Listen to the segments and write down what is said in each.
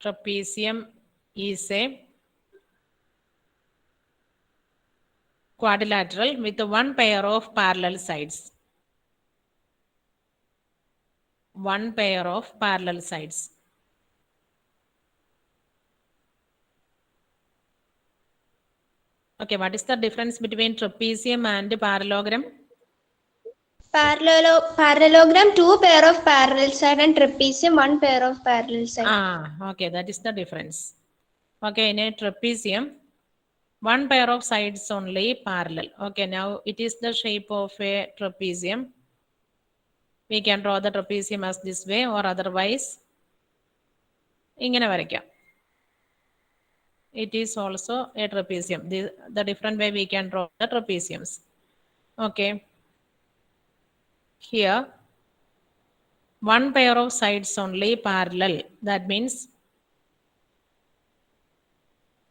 trapezium is a quadrilateral with one pair of parallel sides. One pair of parallel sides. Okay, what is the difference between trapezium and parallelogram? Parallelogram, two pair of parallel side, and trapezium, one pair of parallel side. Okay, that is the difference. Okay, in a trapezium, one pair of sides only parallel. Okay, now it is the shape of a trapezium. We can draw the trapezium as this way, or otherwise ഇങ്ങനെ വരയ്ക്കാം. It is also a trapezium. The different way we can draw the trapeziums. Okay. Here, one pair of sides only parallel. That means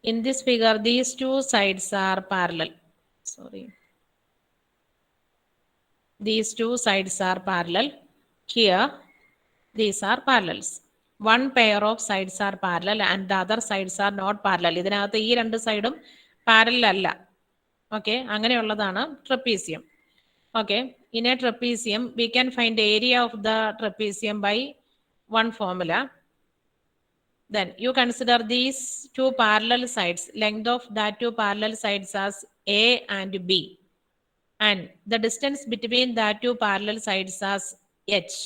in this figure, these two sides are parallel. Sorry. These two sides are parallel. Here, these are parallels. One pair of sides are parallel and the other sides are not parallel. ഇതിനകത്ത് ഈ രണ്ട് സൈഡും parallel അല്ല. Okay, അങ്ങനെയുള്ളതാണ് trapezium. Okay, in a trapezium we can find area of the trapezium by one formula. Then you consider these two parallel sides, length of that two parallel sides as A and B, and the distance between that two parallel sides as H.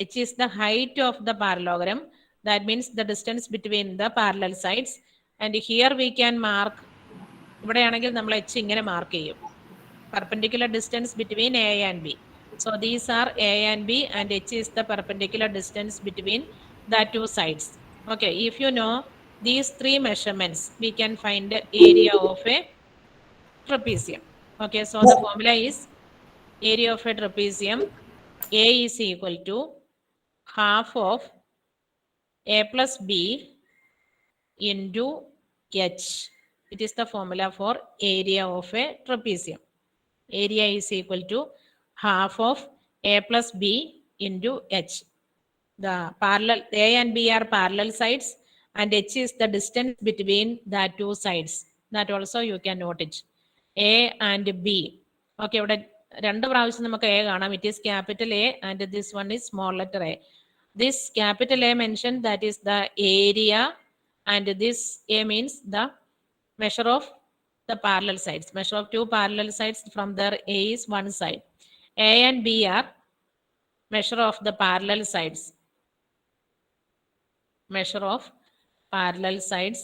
H is the height of the parallelogram. That means the distance between the parallel sides. And here we can mark, ഇവിടെയാണെങ്കിൽ നമ്മൾ H ഇങ്ങനെ mark ചെയ്യും. Perpendicular distance between A and B. So these are A and B, and H is the perpendicular distance between the two sides. Okay, if you know these three measurements, we can find the area of a trapezium. Okay, so the formula is area of a trapezium. A is equal to half of A plus B into H. It is the formula for area of a trapezium. Area is equal to half of A plus B into H. The parallel A and B are parallel sides, and H is the distance between the two sides. That also you can note it. A and B. Okay, ഇവിടെ രണ്ട് പ്രാവശ്യം നമുക്ക് A കാണാം. It is capital A and this one is small letter A. This capital A mentioned, that is the area, and this A means the measure of the parallel sides. Measure of two parallel sides from there, A is one side. A and B are measure of the parallel sides. Measure of parallel sides,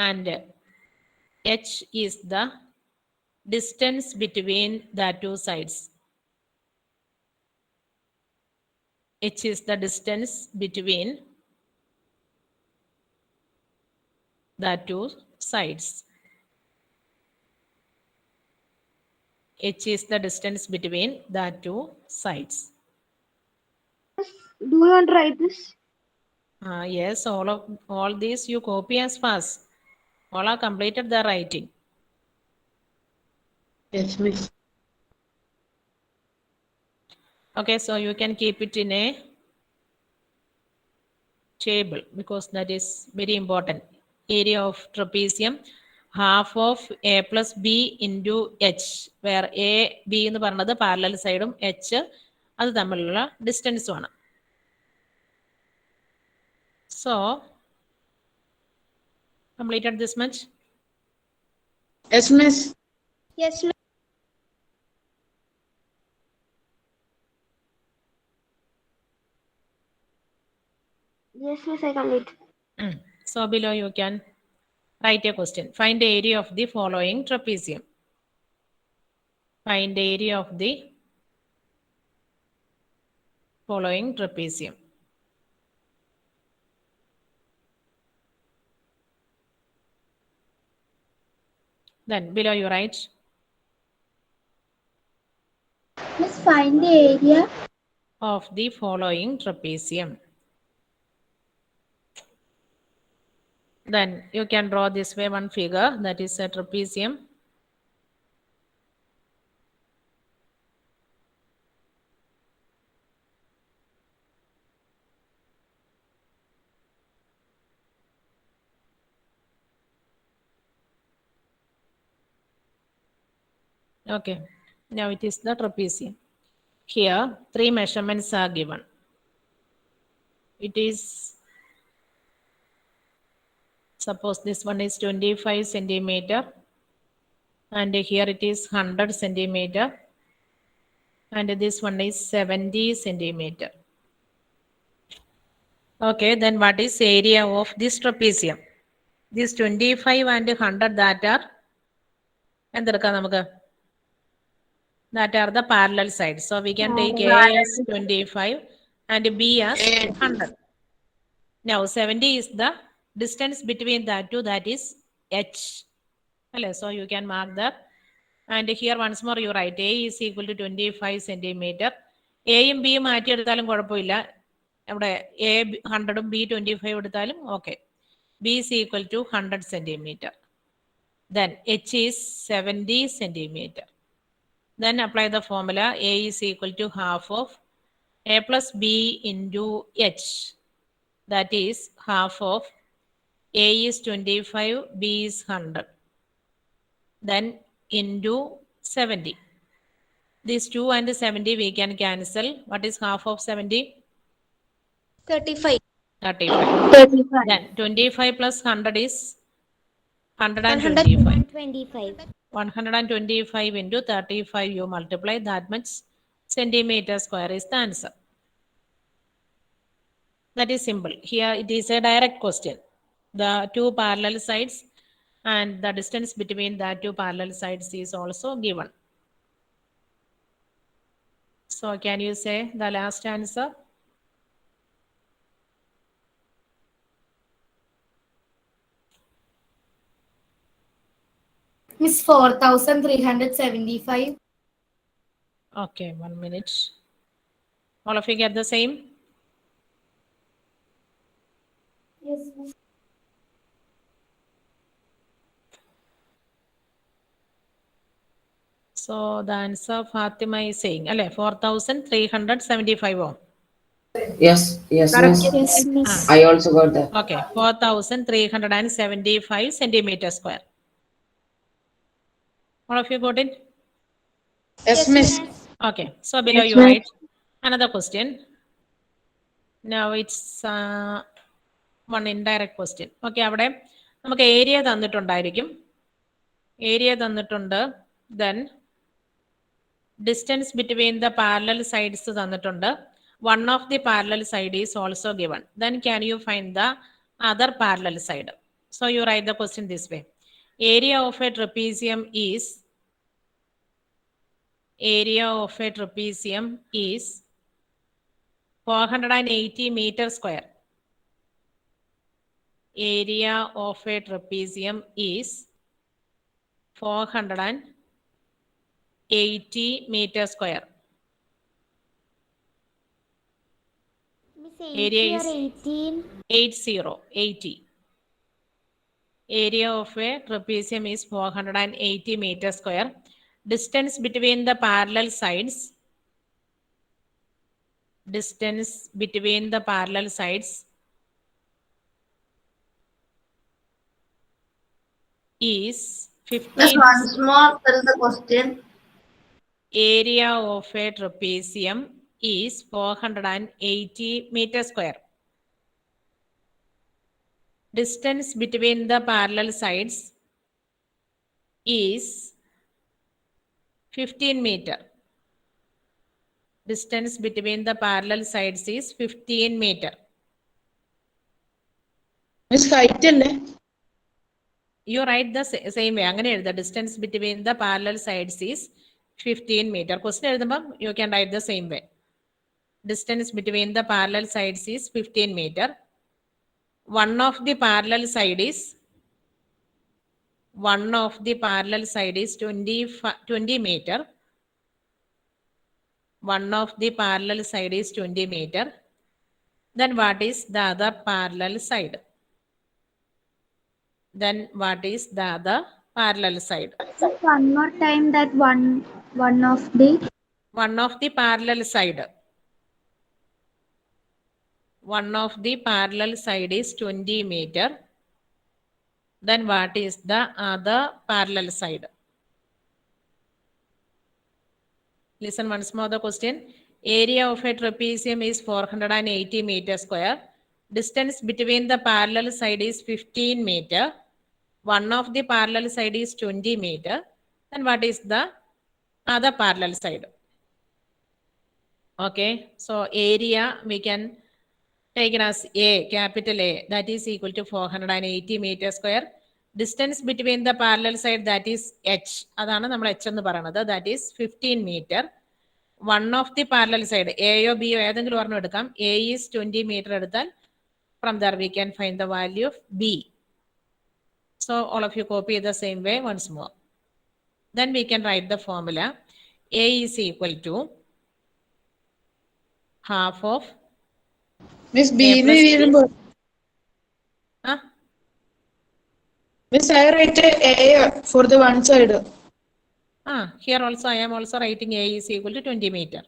and H is the distance between the two sides. H is the distance between the two sides. H is the distance between the two sides. Do you want to write this? Yes, all these you copy as fast. All are completed the writing. Yes, miss. Okay, so you can keep it in a table because that is very important. Area of trapezium, half of A plus B into H, where A, B എന്ന് പറഞ്ഞത് parallel side ഉം H അത് തമ്മിലുള്ള ഡിസ്റ്റൻസും ആണ്. So, completed this much? Yes, miss. Yes, ma'am. Yes, miss, I complete. So below you can write a question. Find the area of the following trapezium. Find the area of the following trapezium. Then below you write. Let's find the area Of the following trapezium. Then you can draw this way one figure, that is a trapezium. Okay, now it is the trapezium. Here, 3 measurements are given. It is, suppose this one is 25 centimeter, and here it is 100 centimeter, and this one is 70 centimeter. Okay, then what is area of this trapezium? This 25 and 100 that are, എന്തെടുക്കാം നമുക്ക്? That are the parallel sides. So we can take A as 25 and B as 100. Now 70 is the distance between that two, that is H. So you can mark that. And here once more you write A is equal to 25 centimeter. A യും B യും മാറ്റിയെടുത്താലും കുഴപ്പമില്ല. അവിടെ A 100 B 25 എടുത്താലും okay. B is equal to 100 centimeter. Then H is 70 centimeter. Then apply the formula. A is equal to half of A plus B into H. That is half of A is 25, B is 100. Then into 70. These 2 and 70 we can cancel. What is half of 70? 35. 35. 35. Then 25 plus 100 is 125. 125. 125 into 35 you multiply, that much centimeter square is the answer. That is simple. Here it is a direct question. The two parallel sides and the distance between the two parallel sides is also given. So can you say the last answer? Miss 4,375. Okay, 1 minute. All of you get the same? Yes, miss. So the answer Fatima is saying, 4,375. Yes, yes, miss. Yes, miss. I also got that. Okay, 4,375 centimeter square. All of you got it? Yes, miss. Okay, so below you write another question. Now it's one indirect question. Okay, അവിടെ നമുക്ക് area തന്നിട്ടുണ്ടായിരിക്കും. Area തന്നിട്ടുണ്ട്. Then distance between the parallel sides തന്നിട്ടുണ്ട്. One of the parallel side is also given. Then can you find the other parallel side? So you write the question this way. Area of a trapezium is 480 meter square. Area of a trapezium is 480 meter square. Miss, Area is 18. 80. Area of a trapezium is 480 meter square. Distance between the parallel sides. Distance between the parallel sides is 15. Miss, once more tell the question. Area of a trapezium is 480 meter square. Distance between the parallel sides is 15 meter. Distance between the parallel sides is 15 meter. Miss, height അല്ലേ? You write the same way. അങ്ങനെ എഴുതുക. Distance between the parallel sides is 15 meter. Question എഴുതുമ്പോൾ you can write the same way. Distance between the parallel sides is 15 meter. One of the parallel side is 20 meter. One of the parallel side is 20 meter. Then what is the other parallel side? Then what is the other parallel side? One more time that one of the. One of the parallel side. One of the parallel side is 20 meter. Then what is the other parallel side? Listen once more the question. Area of a trapezium is 480 meter square. Distance between the parallel side is 15 meter. One of the parallel side is 20 meter. Then what is the other parallel side? Okay, so area we can take it as A, capital A, that is equal to 480 meter square. Distance between the parallel side, that is H. അതാണ് നമ്മൾ H എന്ന് പറയുന്നത്. That is 15 meter. One of the parallel side, A or B ഏതെങ്കിലും ഒരെണ്ണം എടുക്കാം. A is 20 meter എടുത്താൽ from there we can find the value of B. So all of you copy the same way once more. Then we can write the formula. A is equal to half of Miss B A plus B. Huh? Miss, I write A for the one side. Here also I am also writing A is equal to 20 meter.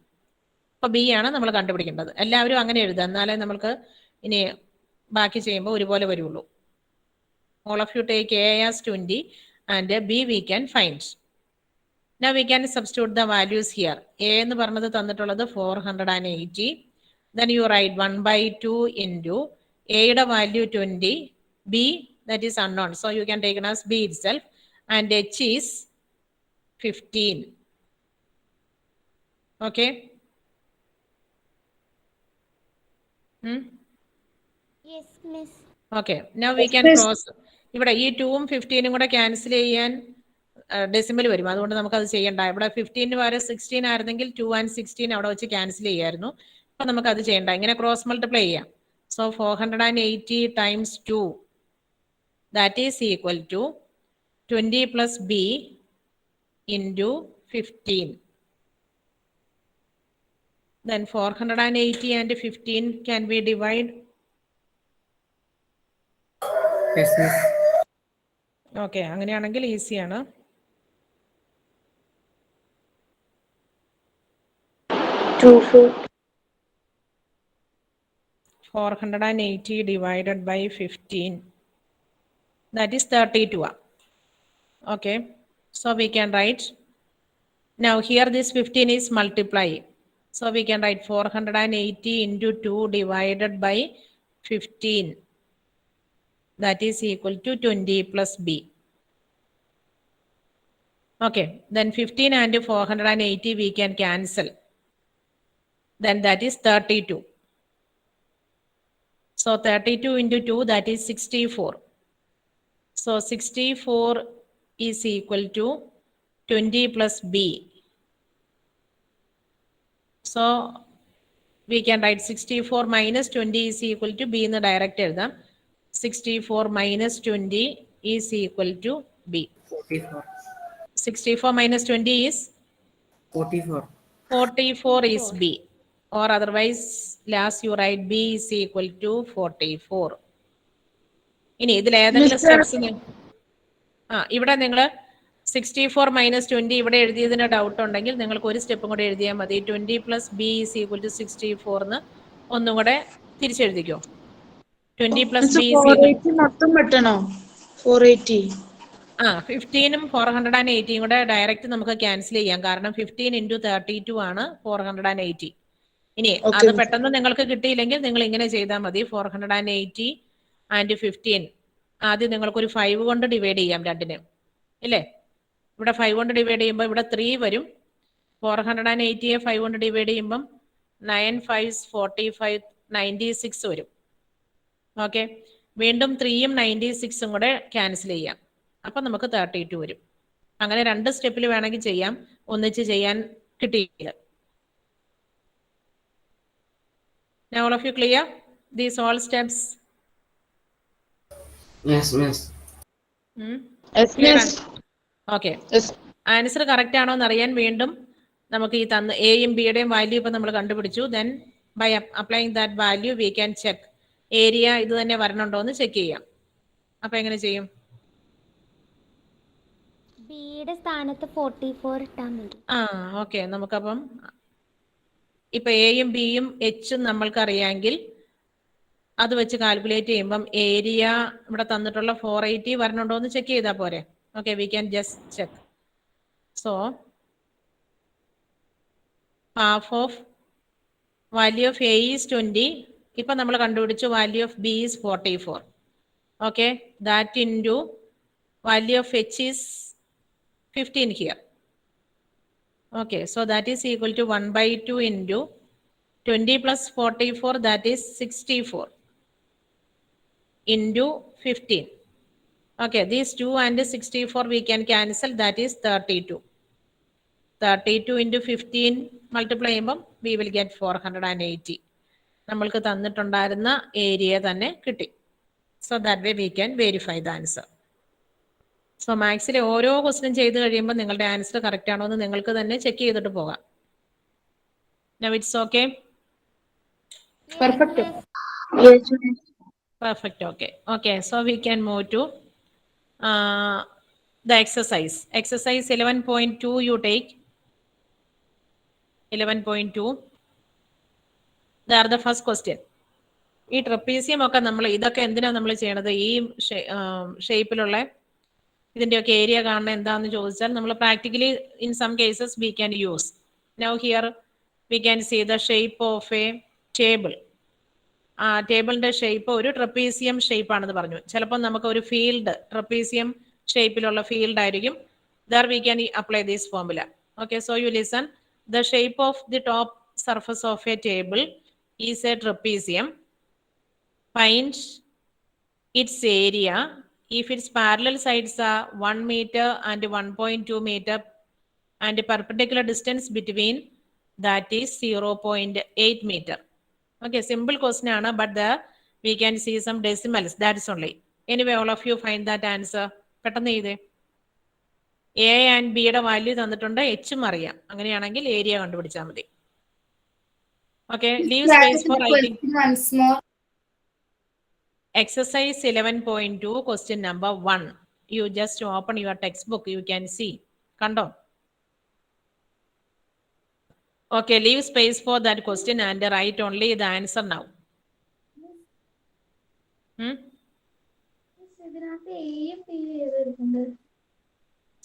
അപ്പോൾ B ആണ് നമ്മൾ കണ്ടുപിടിക്കേണ്ടത്. എല്ലാവരും അങ്ങനെ എഴുതുക, എന്നാലേ നമ്മൾക്ക് ഇനി ബാക്കി ചെയ്യുമ്പോൾ ഒരുപോലെ വരുള്ളൂ. All of you take A as 20 and B we can find. Now we can substitute the values here. A എന്ന് പറഞ്ഞത് തന്നിട്ടുള്ളത് 480. Then you write 1/2 into A യുടെ value 20, B that is unknown. So you can take it as B itself and H is 15. Okay. Yes, miss. Okay. Now we can cross. ഇവിടെ ഈ 2ഉം 15ഉം കൂടെ cancel ചെയ്യാൻ decimal വരും, അതുകൊണ്ട് നമുക്ക് അത് ചെയ്യണ്ട. ഇവിടെ 15 വരെ 16 ആയിരുന്നെങ്കിൽ 2 and 16 അവിടെ വെച്ച് ക്യാൻസൽ ചെയ്യായിരുന്നു. അപ്പൊ നമുക്ക് അത് ചെയ്യണ്ട, ഇങ്ങനെ ക്രോസ് മൾട്ടിപ്ലൈ ചെയ്യാം. So 480 times 2 that is equal to 20 plus B into 15. Then 480 and 15 can we divide? Yes, miss. Okay, അങ്ങനെയാണെങ്കിൽ ഈസിയാണ്. Two, 480 divided by 15, that is 32. Okay, so we can write, now here this 15 is multiply, so we can write 480 into 2 divided by 15, that is equal to 20 plus B. Okay, then 15 and 480 we can cancel, then that is 32. So 32 into 2, that is 64. So 64 is equal to 20 plus B. So we can write 64 minus 20 is equal to B in the direct എഴുതാം. 64 minus 20 is equal to B. 44. 64 minus 20 is? 44. 44 is B. Or otherwise last you write B is equal to 44. ഇനി ഇതിൽ ഏതെങ്കിലും സ്റ്റെപ്സിന് ഇവിടെ നിങ്ങൾ 64 minus 20 ഇവിടെ എഴുതിയതിന് doubt ഉണ്ടെങ്കിൽ നിങ്ങൾക്ക് ഒരു സ്റ്റെപ്പും കൂടെ എഴുതിയാൽ മതി. 20 plus B is equal to 64 എന്ന് ഒന്നും കൂടെ തിരിച്ചെഴുതിക്കോ. 20 plus B is equal മൊത്തം പറ്റണോ? 480. 15ഉം 480 കൂടെ ഡയറക്റ്റ് നമുക്ക് ക്യാൻസൽ ചെയ്യാം, കാരണം 15 into 32 ആണ് 480. ഇനി അത് പെട്ടെന്ന് നിങ്ങൾക്ക് കിട്ടിയില്ലെങ്കിൽ നിങ്ങൾ ഇങ്ങനെ ചെയ്താൽ മതി. 480 and 15 ആദ്യം നിങ്ങൾക്കൊരു 5 കൊണ്ട് ഡിവൈഡ് ചെയ്യാം രണ്ടിന്, ഇല്ലേ? ഇവിടെ 5 കൊണ്ട് ഡിവൈഡ് ചെയ്യുമ്പോൾ ഇവിടെ 3 വരും. 480യെ 5 കൊണ്ട് ഡിവൈഡ് ചെയ്യുമ്പം 9 5s 45 96 വരും. ഓക്കെ, വീണ്ടും 3ഉം 96ഉം കൂടെ ക്യാൻസൽ ചെയ്യാം, അപ്പം നമുക്ക് 32 വരും. അങ്ങനെ 2 സ്റ്റെപ്പിൽ വേണമെങ്കിൽ ചെയ്യാം, ഒന്നിച്ച് ചെയ്യാൻ കിട്ടിയില്ല. Now all of you clear these all steps? Yes, miss. Yes, miss. Okay. Yes. Answer correct ആണോ എന്ന് അറിയാൻ വീണ്ടും നമുക്ക് ഈ തന്ന എയും ബിയുടെയും വാല്യൂ ഇപ്പം നമ്മൾ കണ്ടുപിടിച്ചു. Then bye applying that value we can check area ഇത് തന്നെ വരണുണ്ടോ എന്ന് ചെക്ക് ചെയ്യാം. അപ്പൊ എങ്ങനെ ചെയ്യും? ബിയുടെ സ്ഥാനത്ത് 44 ഇട്ടാൽ മതി. ഓക്കെ, നമുക്കപ്പം ഇപ്പൊ എയും ബിയും എച്ചും നമ്മൾക്ക് അറിയാമെങ്കിൽ അത് വെച്ച് കാൽക്കുലേറ്റ് ചെയ്യുമ്പം ഏരിയ ഇവിടെ തന്നിട്ടുള്ള 480 വരണുണ്ടോ എന്ന് ചെക്ക് ചെയ്താൽ പോരെ? Okay, we can just check. So half of value of A is 20. ഇപ്പം നമ്മൾ കണ്ടുപിടിച്ചു value of B is 44. Okay, that into value of H is 15 here. Okay, so that is equal to 1 by 2 into 20 plus 44, that is 64 into 15. Okay, these 2 and 64 we can cancel, that is 32. 32 into 15 multiply ചെയ്യുമ്പം we will get 480. നമ്മൾക്ക് തന്നിട്ടുണ്ടായിരുന്ന area തന്നെ കിട്ടി. So that way we can verify the answer. So മാത്സിലെ ഓരോ question ചെയ്ത് കഴിയുമ്പോൾ നിങ്ങളുടെ answer correct ആണോ എന്ന് നിങ്ങൾക്ക് തന്നെ ചെക്ക് ചെയ്തിട്ട് പോകാം. Now it's okay? Perfect. Yes. Perfect, okay. Okay, so we can move to the exercise. Exercise 11.2 you take. 11.2. They are the first question. ഈ ട്രപ്പീസിയം ഒക്കെ നമ്മൾ ഇതൊക്കെ എന്തിനാണ് നമ്മൾ ചെയ്യണത്? ഈ ഷേപ്പിലുള്ള ഇതിൻ്റെയൊക്കെ ഏരിയ കാണുന്ന എന്താണെന്ന് ചോദിച്ചാൽ നമ്മൾ practically in some cases we can use. Now here we can see the shape of a table. ആ ടേബിളിന്റെ ഷേപ്പ് ഒരു ട്രപ്പീസിയം ഷേപ്പ് ആണെന്ന് പറഞ്ഞു. ചിലപ്പോൾ നമുക്ക് ഒരു ഫീൽഡ് ട്രപ്പീസിയം ഷേപ്പിലുള്ള ഫീൽഡ് ആയിരിക്കും. There we can apply this formula. Okay, so you listen. The shape of the top surface of a table is A trapezium. Find its area if its parallel sides are 1 meter and 1.2 meter and perpendicular distance between that is 0.8 meter. Okay, simple question ആണ്, but there we can see some decimals, that's only. Anyway, all of you find that answer. പെട്ടെന്ന് ചെയ്തേ. A and B യുടെ value തന്നിട്ടുണ്ട്, എച്ചും അറിയാം. അങ്ങനെയാണെങ്കിൽ area കണ്ടുപിടിച്ചാൽ മതി. Okay, leave space four writing. Once more. Exercise 11.2 question number 1. You just open your textbook, you can see. Kando. Okay, leave space for that question and write only the answer now.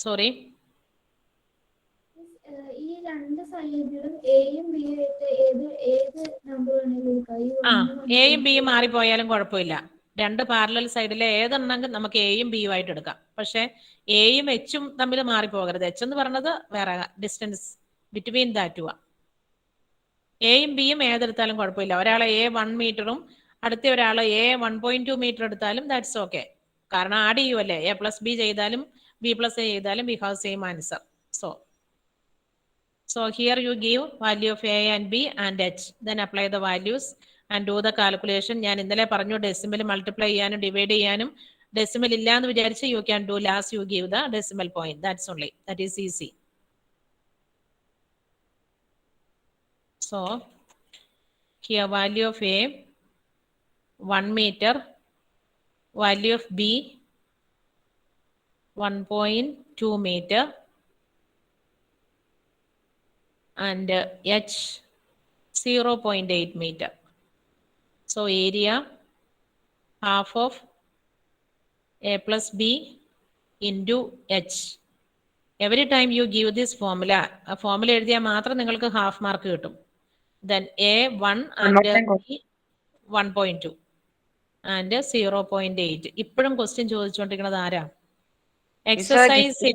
Sorry. ഈ രണ്ട് സൈഡിലും എയും ബിയും ഏത് number വേണമെങ്കിലും എടുക്കാം. എയും ബിയും മാറിപ്പോയാലും കുഴപ്പമില്ല. രണ്ട് പാരലൽ സൈഡിലെ ഏതെണ്ണമെങ്കിൽ നമുക്ക് എയും ബിയും ആയിട്ട് എടുക്കാം. പക്ഷെ എയും എച്ചും തമ്മിൽ മാറിപ്പോകരുത്. എച്ച് എന്ന് പറയുന്നത് വേറെ ഡിസ്റ്റൻസ് ബിറ്റ്വീൻ ദാറ്റ് ആ. എയും ബിയും ഏതെടുത്താലും കുഴപ്പമില്ല. ഒരാളെ എ 1 മീറ്ററും അടുത്ത ഒരാൾ എ 1.2 മീറ്റർ എടുത്താലും ദാറ്റ്സ് ഓക്കെ. കാരണം ആഡ് ചെയ്യുമല്ലേ, എ പ്ലസ് ബി ചെയ്താലും ബി പ്ലസ് എ ചെയ്താലും we have same answer. So here you give value of A and B and H. Then apply the values and do the calculation. ഞാൻ ഇന്നലെ പറഞ്ഞു decimal multiply ചെയ്യാനും divide ചെയ്യാനും. Decimal ഇല്ല എന്ന് വിചാരിച്ച് you can do last you give the decimal point. That's only. That is easy. So here value of A 1 meter, value of B 1.2 meter. And H 0.8 meter. So area half of A plus B into H. Every time you give this formula, a formula എഴുതിയാൽ മാത്രം നിങ്ങൾക്ക് half mark കിട്ടും. Then A 1 and B 1.2 and 0.8. ഇപ്പോഴും question ചോദിച്ചുകൊണ്ടിരിക്കുന്നത് ആരാ? Exercise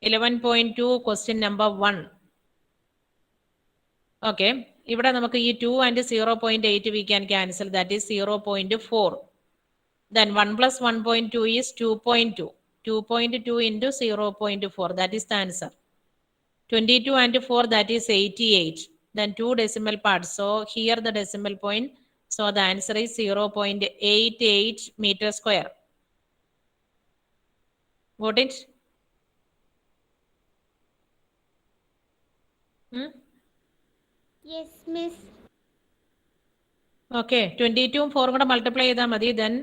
11.2 question number 1. Okay, ഇവിടെ നമുക്ക് ഈ 2 and 0.8 we can cancel, that is 0.4. Then 1 plus 1.2 is 2.2. 2.2 into 0.4, that is the answer. 22 and 4, that is 88. Then 2 decimal parts. So here the decimal point. So the answer is 0.88 meter square. Got it? Yes, miss. Okay, 22 4 കൂടെ multiply ചെയ്താൽ മതി. Then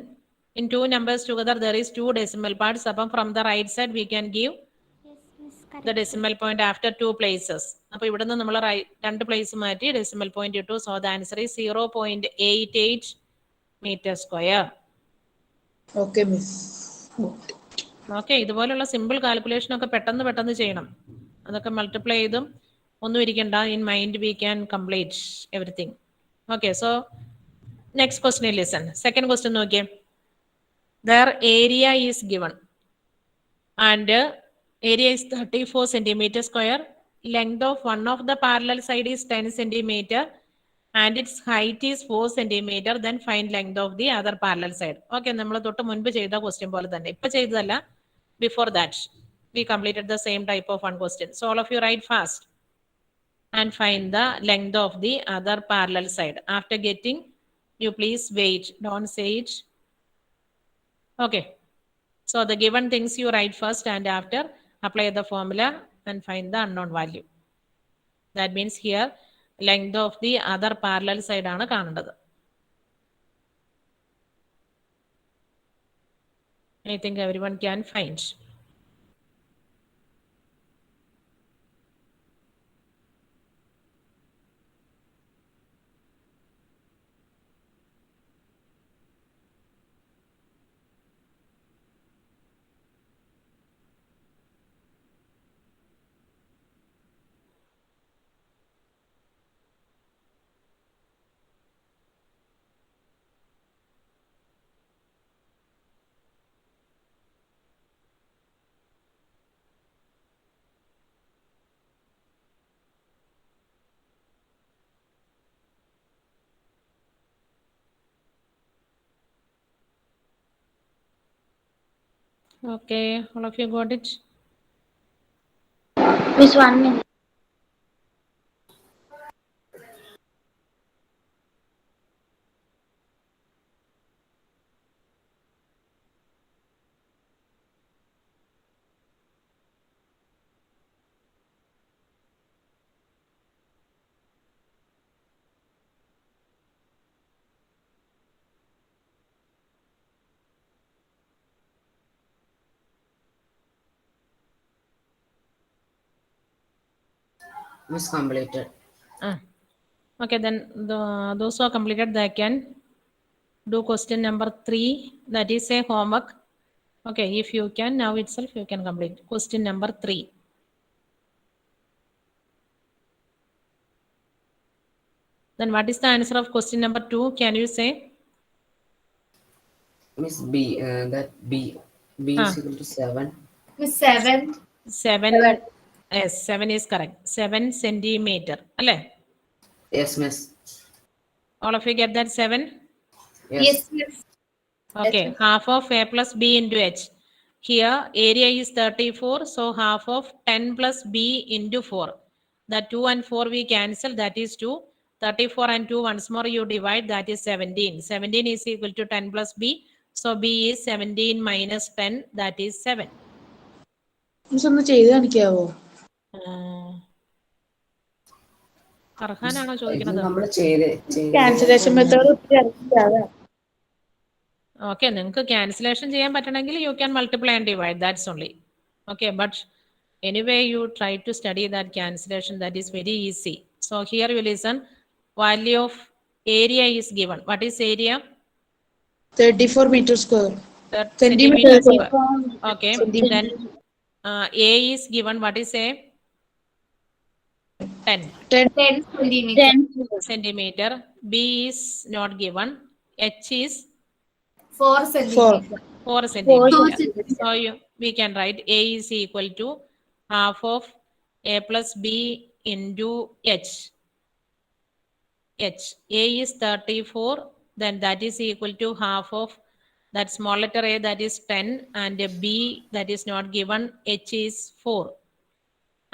in two numbers together there is 2 decimal parts. അപ്പം from the right side we can give the decimal point after 2 places. അപ്പോൾ ഇവിടുന്ന് നമ്മൾ രണ്ട് place മാറ്റി decimal point ഇട്ടു. So the answer is 0.88 metre square. Okay, miss. Okay, ഇതുപോലുള്ള simple calculation ഒക്കെ പെട്ടെന്ന് ചെയ്യണം. അതൊക്കെ മൾട്ടിപ്ലൈ ചെയ്തും ഒന്നും ഇരിക്കണ്ട. In mind we can complete everything. Okay, so next question listen. Second question നോക്കിയേ. Their area is given and area is 34 centimeter square. Length of one of the parallel side is 10 centimeter and its height is 4 centimeter. Then find length of the other parallel side. Okay, നമ്മൾ തൊട്ട് മുൻപ് ചെയ്ത question പോലെ തന്നെ. ഇപ്പൊ ചെയ്തതല്ല, before that we completed the same type of one question. So all of you write fast and find the length of the other parallel side. After getting, you please wait, don't say it. Okay, so the given things you write first and after apply the formula and find the unknown value. That means here length of the other parallel side ആണ് കാണേണ്ടത്. I think everyone can find. Okay, all of you got it? Miss, 1 minute. Miss completed. Okay, then those who are completed, they can do question number 3. That is a homework. Okay, if you can, now itself you can complete question number 3. Then what is the answer of question number 2? Can you say? Miss B, that B is equal to 7. Miss, 7. 7. Yes, 7 is correct. 7 centimeter. Alle? Yes, miss. All of you get that 7? Yes, miss. Okay, half of A plus B into H. Here area is 34, so half of 10 plus B into 4. The 2 and 4 we cancel, that is 2. 34 and 2 once more you divide, that is 17. 17 is equal to 10 plus B. So B is 17 minus 10, that is 7. Miss ഒന്ന് ചെയ്ത് കാണിക്കാവോ? ഫർഹാനാണോ ഇത് ചോദിക്കുന്നത്? നമ്മൾ ചെയ്ത് cancellation method അറിയില്ല. Okay, നിങ്ങൾക്ക് cancellation ചെയ്യാൻ പറ്റണമെങ്കിൽ you can multiply and divide, that's only. Okay, but anyway you try to study that cancellation, that is very easy. So here you listen, value of area is given. What is area? 34 meter square. Centimeter square. Okay, then A is given. What is A? 10 10 centimeter. B is not given. H is 4 centimeter. 4 centimeter. 4 centimeter. So we can write A is equal to half of A plus B into H. A is 34, then that is equal to half of that small letter A, that is 10, and B that is not given, H is 4.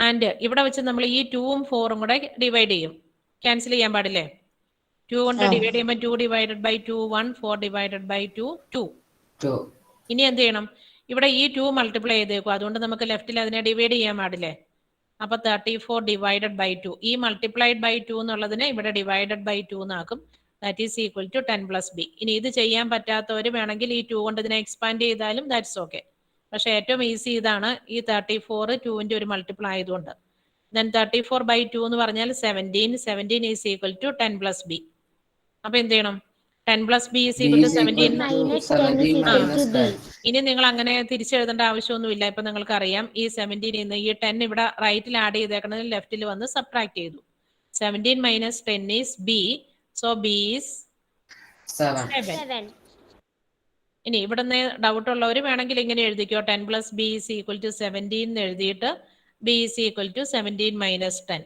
And ഇവിടെ വെച്ച് നമ്മൾ ഈ 2ഉം 4ഉം കൂടെ divide ചെയ്യും. Cancel ചെയ്യാൻ പാടില്ലേ? 2 കൊണ്ട് divide ചെയ്യുമ്പോൾ 2 ഡിവൈഡഡ് ബൈ 2 1, 4 ഡിവൈഡഡ് ബൈ 2 2. ഇനി എന്ത് ചെയ്യണം? ഇവിടെ ഈ 2 മൾട്ടിപ്ലൈ ചെയ്തേക്കും, അതുകൊണ്ട് നമുക്ക് ലെഫ്റ്റിൽ അതിനെ ഡിവൈഡ് ചെയ്യാൻ പാടില്ലേ? അപ്പൊ 34 ഡിവൈഡഡ് ബൈ 2, ഈ മൾട്ടിപ്ലൈഡ് ബൈ 2 എന്നുള്ളതിനെ ഇവിടെ ഡിവൈഡഡ് ബൈ 2 എന്നാക്കും. That is equal to 10 plus B. ഇനി ഇത് ചെയ്യാൻ പറ്റാത്തവർ വേണമെങ്കിൽ ഈ 2 കൊണ്ട് ഇതിനെ എക്സ്പാൻഡ് ചെയ്താലും ദാറ്റ്സ് ഓക്കെ. പക്ഷെ ഏറ്റവും ഈസി ഇതാണ്, ഈ 34 2ന്റെ ഒരു മൾട്ടിപ്പിൾ ആയതുകൊണ്ട്. ദെൻ 34 ബൈ 2 എന്ന് പറഞ്ഞാൽ 17 is equal to 10 plus B. അപ്പൊ എന്ത് ചെയ്യണം? 10 plus B is equal to 17. ഇനി നിങ്ങൾ അങ്ങനെ തിരിച്ചെഴുതേണ്ട ആവശ്യമൊന്നുമില്ല. ഇപ്പൊ നിങ്ങൾക്ക് അറിയാം ഈ 17 നിന്ന് ഈ 10 ഇവിടെ റൈറ്റിൽ ആഡ് ചെയ്തേക്കുന്നത് ലെഫ്റ്റിൽ വന്ന് സബ്ട്രാക്ട് ചെയ്തു. 17 minus 10 is B. So B is 7. ഇനി ഇവിടുന്ന് ഡൗട്ട് ഉള്ളവർ വേണമെങ്കിൽ ഇങ്ങനെ എഴുതിക്കോ. 10 plus B is equal to 17 എന്ന് എഴുതിയിട്ട് B is equal to 17 minus 10.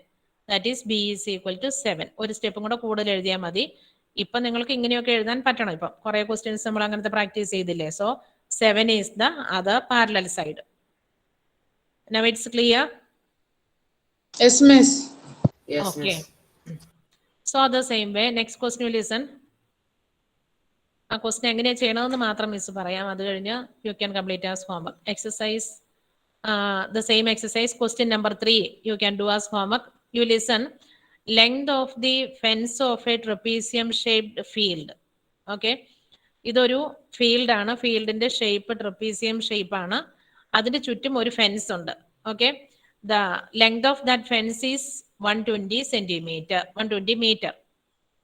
That is B is equal to 7. ഒരു സ്റ്റെപ്പും കൂടെ കൂടുതൽ എഴുതിയാൽ മതി. ഇപ്പൊ നിങ്ങൾക്ക് ഇങ്ങനെയൊക്കെ എഴുതാൻ പറ്റണം. ഇപ്പൊ കുറെ ക്വസ്റ്റ്യൻസ് നമ്മൾ അങ്ങനത്തെ പ്രാക്ടീസ് ചെയ്തില്ലേ. So 7 is the other parallel side. Now it's clear? Yes, miss. Yes, Okay. miss. So the same way, next question will listen. ആ ക്വസ്റ്റ്യൻ എങ്ങനെയാ ചെയ്യണമെന്ന് മാത്രം മിസ് പറയാം. അത് കഴിഞ്ഞ് you can complete as homework. Exercise the same exercise, question number 3 you can do as homework. You listen. Length of the fence of a trapezium shaped field. Okay, ഇതൊരു field ആണ്. ഫീൽഡിന്റെ shape trapezium shape ആണ്. അതിന്റെ ചുറ്റും ഒരു fence ഉണ്ട്. Okay, the length of that fence is 120 centimetre, 120 metre.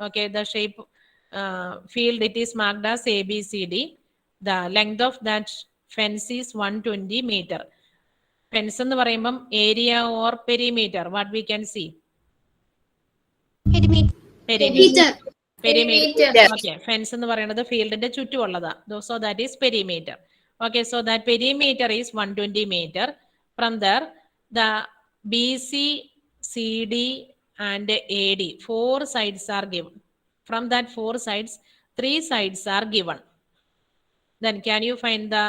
Okay, the shape field it is marked as ABCD. The length of that fence is 120 meter. Fence എന്ന് പറയുമ്പം area or perimeter, what we can see? Perimeter. Okay, fence എന്ന് പറയുന്നത് ഫീൽഡിന്റെ ചുറ്റുമുള്ളതാ. So that is perimeter. Okay, so that perimeter is 120 meter. From there, the BC, CD and AD, 4 sides are given. From that 4 sides, 3 sides are given. Then can you find the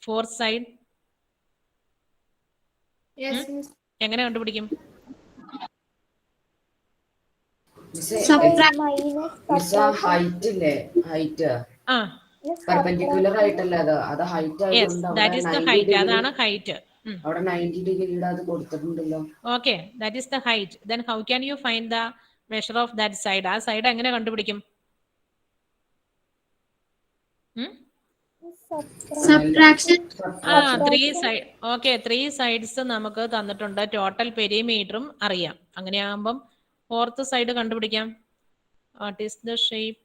4th side? Yes, miss. എങ്ങനെ കണ്ടുപിടിക്കും? Miss height ഇല്ലേ, height ആ, perpendicular ആയിട്ടല്ലേ അത് height yes, that is the height. അതാണ് height. അവിടെ 90 ഡിഗ്രിയുടെ അത് കൊടുത്തിട്ടുണ്ടല്ലോ. Okay, that is the height. Then how can you find the measure of that side? ആ സൈഡ് എങ്ങനെ കണ്ടുപിടിക്കും? Subtraction. 3 സൈഡ്. ഓക്കെ, 3 സൈഡ്സ് നമുക്ക് തന്നിട്ടുണ്ട്. ടോട്ടൽ പെരിമീറ്ററും അറിയാം. അങ്ങനെയാകുമ്പം 4th സൈഡ് കണ്ടുപിടിക്കാം. What is the shape?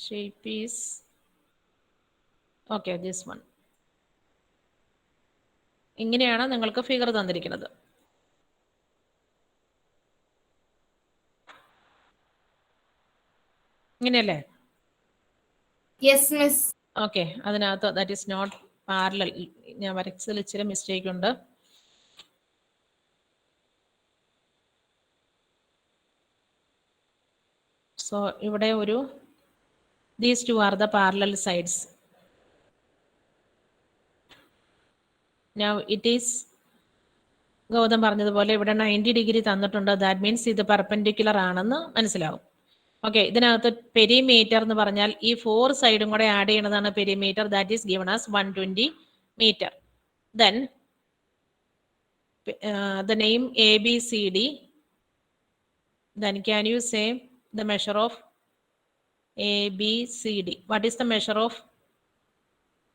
Shape is okay, this one. ഇങ്ങനെയാണ് നിങ്ങൾക്ക് ഫിഗർ തന്നിരിക്കുന്നത്. ഇങ്ങനെയല്ലേ? Yes, miss. ഓക്കെ, അതിനകത്ത് ദാറ്റ് ഈസ് നോട്ട് പാരലൽ. ഞാൻ വരച്ചതിൽ ഇച്ചിരി മിസ്റ്റേക്ക് ഉണ്ട്. സോ ഇവിടെ ഒരു these two are the parallel sides. Now it is Gautham പറഞ്ഞതുപോലെ ഇവിടെ 90 ഡിഗ്രി തന്നിട്ടുണ്ട്. ദാറ്റ് മീൻസ് ഇത് പെർപെൻഡിക്കുലർ ആണെന്ന് മനസ്സിലാവും. ഓക്കെ, ഇതിനകത്ത് പെരിമീറ്റർ എന്ന് പറഞ്ഞാൽ ഈ 4 സൈഡും കൂടെ ആഡ് ചെയ്യുന്നതാണ് perimeter. That is given as 120 metre. Then the name ABCD. Then can you say the measure of ABCD? What is the measure of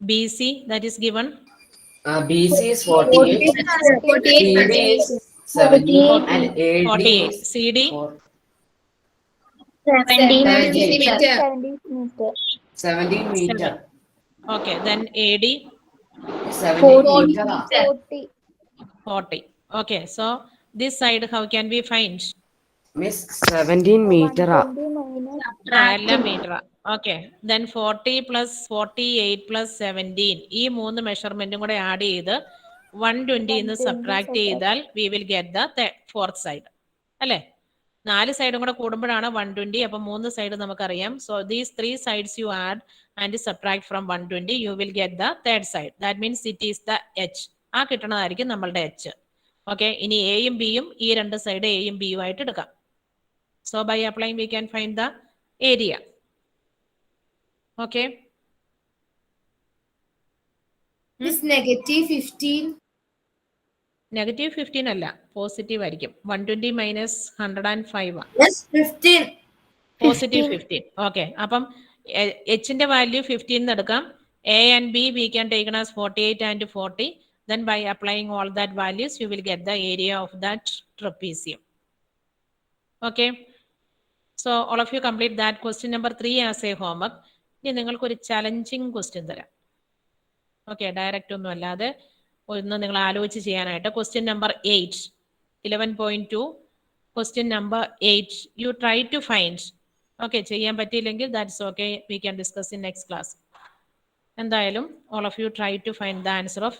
BC that is given? BC is 48, CD is 17 and AD 48. is CD 17 meter. Okay, then AD 17 meter. 40. Okay, so this side how can we find? Miss 17 meter. എല്ലാ metre. Okay, then 40 plus 48 plus 17 ഈ 3 മെഷർമെന്റും കൂടെ add ചെയ്ത് 120 subtract ചെയ്താൽ we will get the 4th side അല്ലേ? 4 സൈഡും കൂടെ കൂടുമ്പോഴാണ് 120. അപ്പൊ 3 സൈഡ് നമുക്കറിയാം. So these 3 sides you add and subtract from 120, you will get the 3rd side. That means it is the H. ആ കിട്ടണതായിരിക്കും നമ്മളുടെ എച്ച്. ഓക്കെ, ഇനി എയും ബിയും ഈ 2 സൈഡ് എയും ബിയും ആയിട്ട് എടുക്കാം. So by applying we can find the area. Okay. Miss negative 15. Negative 15 അല്ല, പോസിറ്റീവ് ആയിരിക്കും. 120 മൈനസ് 105 ആണ്. Yes, 15. പോസിറ്റീവ് 15. ഓക്കെ, അപ്പം എച്ചിന്റെ വാല്യൂ 15 എടുക്കാം. A and B we can taken as 48 and 40. Then by applying all that values you will get the area of that trapezium. Okay. So all of you complete that question number 3 as a homework. ഇനി നിങ്ങൾക്കൊരു challenging question തരാം. Okay, direct ഒന്നും അല്ലാതെ ഒന്ന് നിങ്ങൾ ആലോചിച്ച് ചെയ്യാനായിട്ട്. Question number 8, 11.2 question number 8 you try to find. Okay, ചെയ്യാൻ പറ്റിയില്ലെങ്കിൽ that's okay, we can discuss in next class. എന്തായാലും all of you try to find the answer of